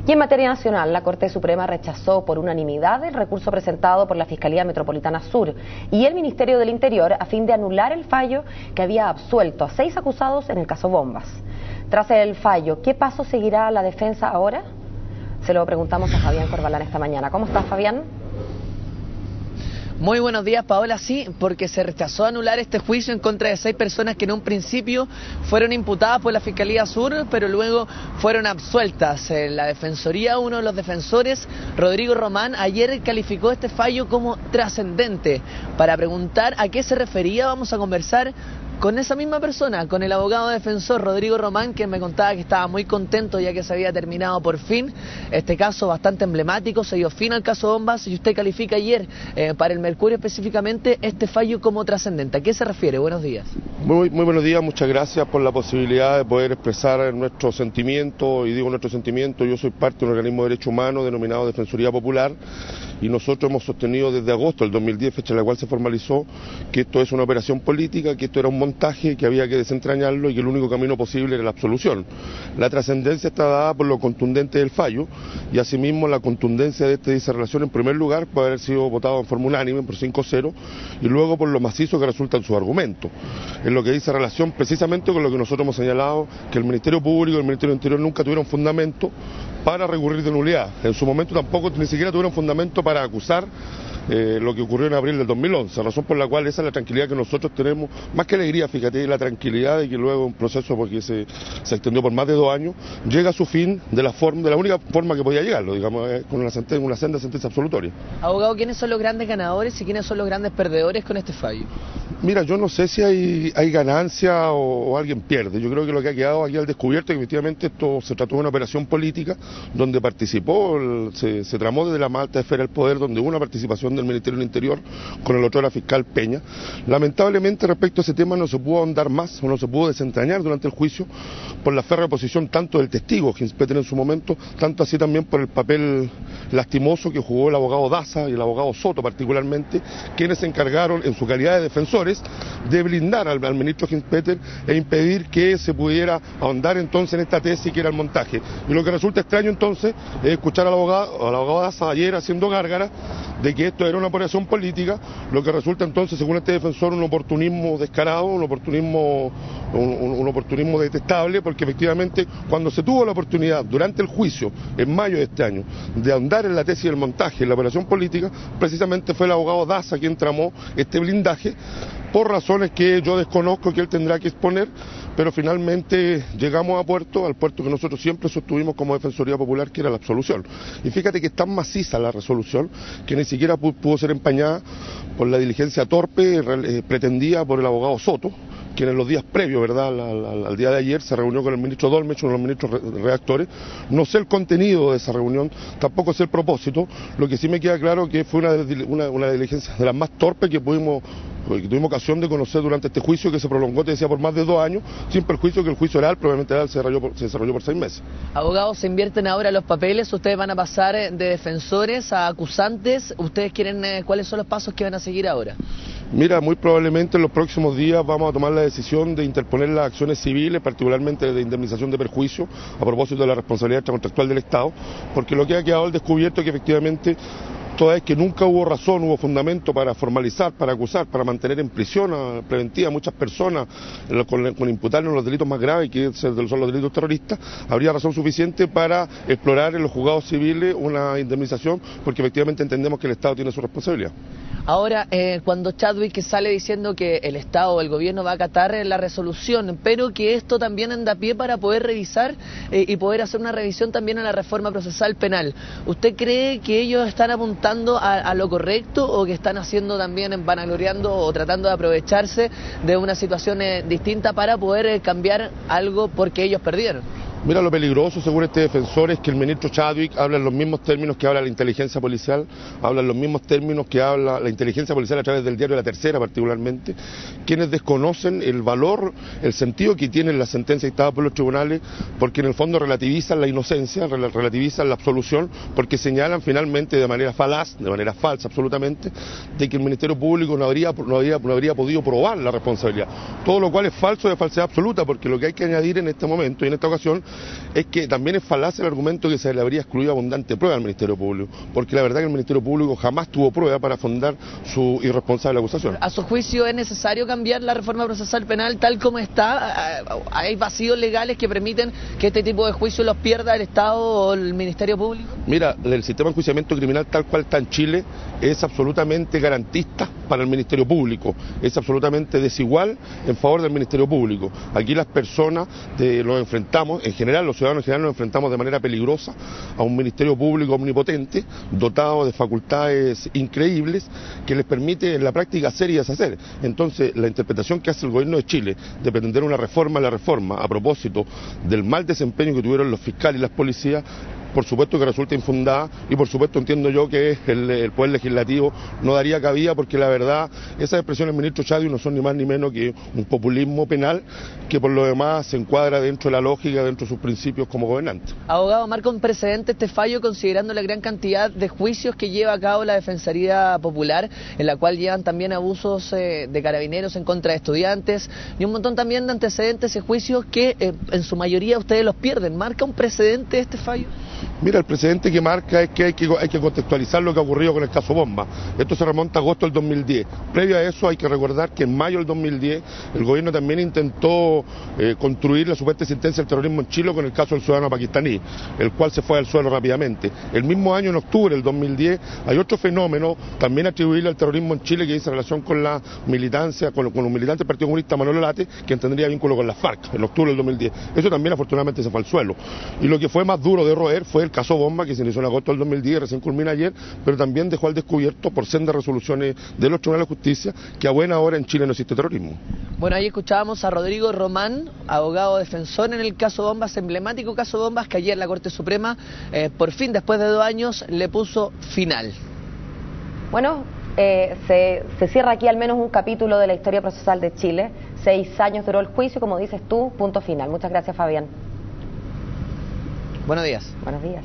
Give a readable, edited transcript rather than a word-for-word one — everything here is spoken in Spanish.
Y en materia nacional, la Corte Suprema rechazó por unanimidad el recurso presentado por la Fiscalía Metropolitana Sur y el Ministerio del Interior a fin de anular el fallo que había absuelto a 6 acusados en el caso Bombas. Tras el fallo, ¿qué paso seguirá la defensa ahora? Se lo preguntamos a Fabián Corbalán esta mañana. ¿Cómo estás, Fabián? Muy buenos días, Paola. Sí, porque se rechazó anular este juicio en contra de 6 personas que en un principio fueron imputadas por la Fiscalía Sur, pero luego fueron absueltas. La Defensoría, uno de los defensores, Rodrigo Román, ayer calificó este fallo como trascendente. Para preguntar a qué se refería, vamos a conversar con esa misma persona, con el abogado defensor Rodrigo Román, quien me contaba que estaba muy contento ya que se había terminado por fin este caso bastante emblemático. Se dio fin al caso Bombas y usted califica ayer, para el Mercurio específicamente, este fallo como trascendente. ¿A qué se refiere? Buenos días. Muy buenos días, muchas gracias por la posibilidad de poder expresar nuestro sentimiento, y digo nuestro sentimiento, yo soy parte de un organismo de derechos humanos denominado Defensoría Popular, y nosotros hemos sostenido desde agosto del 2010, fecha en la cual se formalizó, que esto es una operación política, que esto era un montaje, que había que desentrañarlo y que el único camino posible era la absolución. La trascendencia está dada por lo contundente del fallo y asimismo la contundencia de esta disertación, en primer lugar por haber sido votado en forma unánime por 5-0 y luego por lo macizo que resultan sus argumentos, en lo que dice relación precisamente con lo que nosotros hemos señalado, que el Ministerio Público y el Ministerio del Interior nunca tuvieron fundamento para recurrir de nulidad. En su momento tampoco ni siquiera tuvieron fundamento para acusar lo que ocurrió en abril del 2011, razón por la cual esa es la tranquilidad que nosotros tenemos, más que alegría, fíjate, la tranquilidad de que luego un proceso, porque se extendió por más de 2 años, llega a su fin de la única forma que podía llegarlo, digamos, con una senda sentencia absolutoria. Abogado, ¿quiénes son los grandes ganadores y quiénes son los grandes perdedores con este fallo? Mira, yo no sé si hay ganancia o alguien pierde. Yo creo que lo que ha quedado aquí al descubierto es que efectivamente esto se trató de una operación política donde participó, se tramó desde la más alta esfera del poder, donde hubo una participación del Ministerio del Interior con el otrora fiscal Peña. Lamentablemente respecto a ese tema no se pudo ahondar más o no se pudo desentrañar durante el juicio por la férrea posición tanto del testigo Ginspeter en su momento, tanto así también por el papel lastimoso que jugó el abogado Daza y el abogado Soto particularmente, quienes se encargaron en su calidad de defensores de blindar al ministro Ginspeter e impedir que se pudiera ahondar entonces en esta tesis que era el montaje. Y lo que resulta extraño entonces es escuchar al abogado Daza ayer haciendo gárgara de que esto era una operación política, lo que resulta entonces, según este defensor, un oportunismo descarado, un oportunismo detestable, porque efectivamente cuando se tuvo la oportunidad durante el juicio, en mayo de este año, de ahondar en la tesis del montaje, en la operación política, precisamente fue el abogado Daza quien tramó este blindaje, por razones que yo desconozco, que él tendrá que exponer, pero finalmente llegamos a puerto, al puerto que nosotros siempre sostuvimos como Defensoría Popular, que era la absolución. Y fíjate que es tan maciza la resolución que ni siquiera pudo ser empañada por la diligencia torpe pretendida por el abogado Soto, quien en los días previos, ¿verdad?, al día de ayer se reunió con el ministro Dolmech, uno de los ministros redactores. No sé el contenido de esa reunión, tampoco sé el propósito. Lo que sí me queda claro que fue una diligencia de las más torpes que tuvimos ocasión de conocer durante este juicio, que se prolongó, te decía, por más de 2 años, sin perjuicio que el juicio real probablemente se desarrolló por 6 meses. Abogados, se invierten ahora los papeles, ustedes van a pasar de defensores a acusantes, ustedes quieren, ¿cuáles son los pasos que van a seguir ahora? Mira, muy probablemente en los próximos días vamos a tomar la decisión de interponer las acciones civiles, particularmente de indemnización de perjuicio, a propósito de la responsabilidad extracontractual del Estado, porque lo que ha quedado al descubierto es que efectivamente, toda vez que nunca hubo razón, hubo fundamento para formalizar, para acusar, para mantener en prisión preventiva a muchas personas con imputarles los delitos más graves, que son los delitos terroristas, habría razón suficiente para explorar en los juzgados civiles una indemnización, porque efectivamente entendemos que el Estado tiene su responsabilidad. Ahora, cuando Chadwick sale diciendo que el Estado o el gobierno va a acatar la resolución, pero que esto también anda a pie para poder revisar y poder hacer una revisión también a la reforma procesal penal, ¿usted cree que ellos están apuntando a lo correcto o que están haciendo también, vanagloriando o tratando de aprovecharse de una situación distinta para poder cambiar algo porque ellos perdieron? Mira, lo peligroso, según este defensor, es que el ministro Chadwick habla en los mismos términos que habla la inteligencia policial, habla en los mismos términos que habla la inteligencia policial a través del diario La Tercera particularmente, quienes desconocen el valor, el sentido que tiene la sentencia dictada por los tribunales, porque en el fondo relativizan la inocencia, relativizan la absolución, porque señalan finalmente de manera falaz, de manera falsa absolutamente, de que el Ministerio Público no habría podido probar la responsabilidad, todo lo cual es falso, de falsedad absoluta, porque lo que hay que añadir en este momento y en esta ocasión es que también es falacia el argumento que se le habría excluido abundante prueba al Ministerio Público, porque la verdad que el Ministerio Público jamás tuvo prueba para fundar su irresponsable acusación. ¿A su juicio es necesario cambiar la reforma procesal penal tal como está? ¿Hay vacíos legales que permiten que este tipo de juicios los pierda el Estado o el Ministerio Público? Mira, el sistema de enjuiciamiento criminal tal cual está en Chile es absolutamente garantista para el Ministerio Público, es absolutamente desigual en favor del Ministerio Público. Aquí las personas nos enfrentamos, en general los ciudadanos en general nos enfrentamos de manera peligrosa a un Ministerio Público omnipotente, dotado de facultades increíbles, que les permite en la práctica hacer y deshacer. Entonces, la interpretación que hace el gobierno de Chile de pretender una reforma a la reforma a propósito del mal desempeño que tuvieron los fiscales y las policías, por supuesto que resulta infundada y por supuesto entiendo yo que el Poder Legislativo no daría cabida, porque la verdad esas expresiones del ministro Chadwick no son ni más ni menos que un populismo penal que por lo demás se encuadra dentro de la lógica, dentro de sus principios como gobernante. Abogado, marca un precedente este fallo considerando la gran cantidad de juicios que lleva a cabo la Defensoría Popular, en la cual llevan también abusos de carabineros en contra de estudiantes y un montón también de antecedentes y juicios que en su mayoría ustedes los pierden. ¿Marca un precedente este fallo? Mira, el precedente que marca es que hay que contextualizar lo que ha ocurrido con el caso Bomba. Esto se remonta a agosto del 2010. Previo a eso hay que recordar que en mayo del 2010 el gobierno también intentó construir la supuesta sentencia del terrorismo en Chile con el caso del ciudadano pakistaní, el cual se fue al suelo rápidamente. El mismo año, en octubre del 2010, hay otro fenómeno también atribuible al terrorismo en Chile que dice relación con la militancia, con un militante del Partido Comunista, Manuel Olate, que tendría vínculo con las FARC, en octubre del 2010. Eso también afortunadamente se fue al suelo. Y lo que fue más duro de roer fue el caso Bomba, que se inició en agosto del 2010, recién culmina ayer, pero también dejó al descubierto por sendas resoluciones de los tribunales de justicia que a buena hora en Chile no existe terrorismo. Bueno, ahí escuchábamos a Rodrigo Román, abogado defensor en el caso Bombas, emblemático caso Bombas, que ayer la Corte Suprema, por fin, después de 2 años, le puso final. Bueno, se cierra aquí al menos un capítulo de la historia procesal de Chile. 6 años duró el juicio, como dices tú, punto final. Muchas gracias, Fabián. Buenos días. Buenos días.